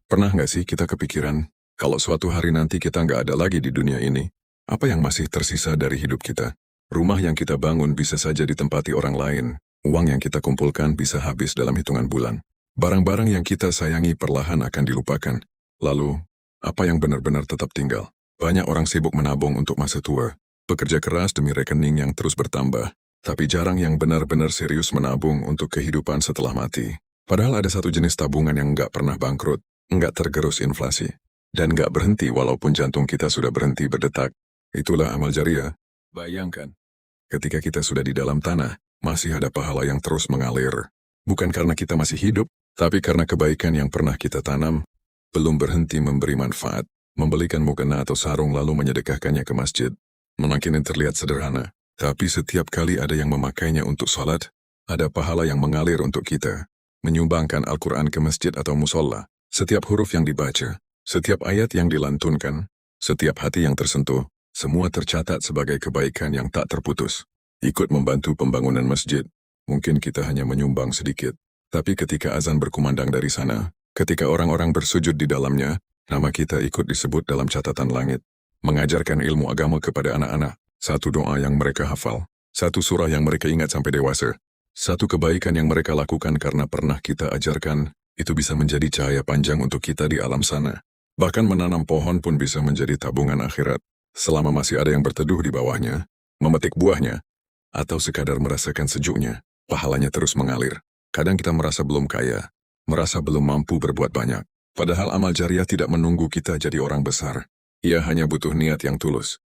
Pernah nggak sih kita kepikiran, kalau suatu hari nanti kita nggak ada lagi di dunia ini, apa yang masih tersisa dari hidup kita? Rumah yang kita bangun bisa saja ditempati orang lain, uang yang kita kumpulkan bisa habis dalam hitungan bulan. Barang-barang yang kita sayangi perlahan akan dilupakan. Lalu, apa yang benar-benar tetap tinggal? Banyak orang sibuk menabung untuk masa tua, bekerja keras demi rekening yang terus bertambah, tapi jarang yang benar-benar serius menabung untuk kehidupan setelah mati. Padahal ada satu jenis tabungan yang nggak pernah bangkrut, nggak tergerus inflasi, dan nggak berhenti walaupun jantung kita sudah berhenti berdetak. Itulah amal jariah. Bayangkan, ketika kita sudah di dalam tanah, masih ada pahala yang terus mengalir. Bukan karena kita masih hidup, tapi karena kebaikan yang pernah kita tanam, belum berhenti memberi manfaat, membelikan mukena atau sarung lalu menyedekahkannya ke masjid. Mungkin terlihat sederhana, tapi setiap kali ada yang memakainya untuk salat, ada pahala yang mengalir untuk kita. Menyumbangkan Al-Quran ke masjid atau musola, setiap huruf yang dibaca, setiap ayat yang dilantunkan, setiap hati yang tersentuh, semua tercatat sebagai kebaikan yang tak terputus. Ikut membantu pembangunan masjid, mungkin kita hanya menyumbang sedikit, tapi ketika azan berkumandang dari sana, ketika orang-orang bersujud di dalamnya, nama kita ikut disebut dalam catatan langit. Mengajarkan ilmu agama kepada anak-anak, satu doa yang mereka hafal, satu surah yang mereka ingat sampai dewasa, satu kebaikan yang mereka lakukan karena pernah kita ajarkan, itu bisa menjadi cahaya panjang untuk kita di alam sana. Bahkan menanam pohon pun bisa menjadi tabungan akhirat, selama masih ada yang berteduh di bawahnya, memetik buahnya, atau sekadar merasakan sejuknya, pahalanya terus mengalir. Kadang kita merasa belum kaya, merasa belum mampu berbuat banyak. Padahal amal jariah tidak menunggu kita jadi orang besar. Ia hanya butuh niat yang tulus.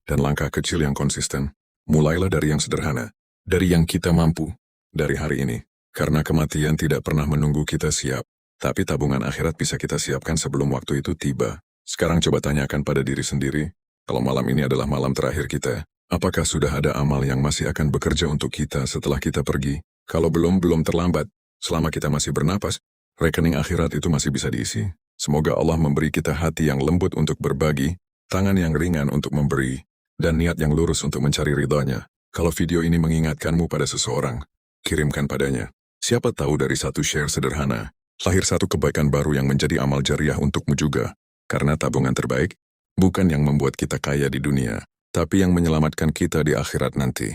Dan langkah kecil yang konsisten. Mulailah dari yang sederhana, dari yang kita mampu. Dari hari ini, karena kematian tidak pernah menunggu kita siap, tapi tabungan akhirat bisa kita siapkan sebelum waktu itu tiba. Sekarang coba tanyakan pada diri sendiri, kalau malam ini adalah malam terakhir kita, apakah sudah ada amal yang masih akan bekerja untuk kita setelah kita pergi? Kalau belum terlambat. Selama kita masih bernapas, rekening akhirat itu masih bisa diisi. Semoga Allah memberi kita hati yang lembut untuk berbagi, tangan yang ringan untuk memberi, dan niat yang lurus untuk mencari ridhonya. Kalau video ini mengingatkanmu pada seseorang, kirimkan padanya. Siapa tahu dari satu share sederhana, lahir satu kebaikan baru yang menjadi amal jariah untukmu juga. Karena tabungan terbaik, bukan yang membuat kita kaya di dunia, tapi yang menyelamatkan kita di akhirat nanti.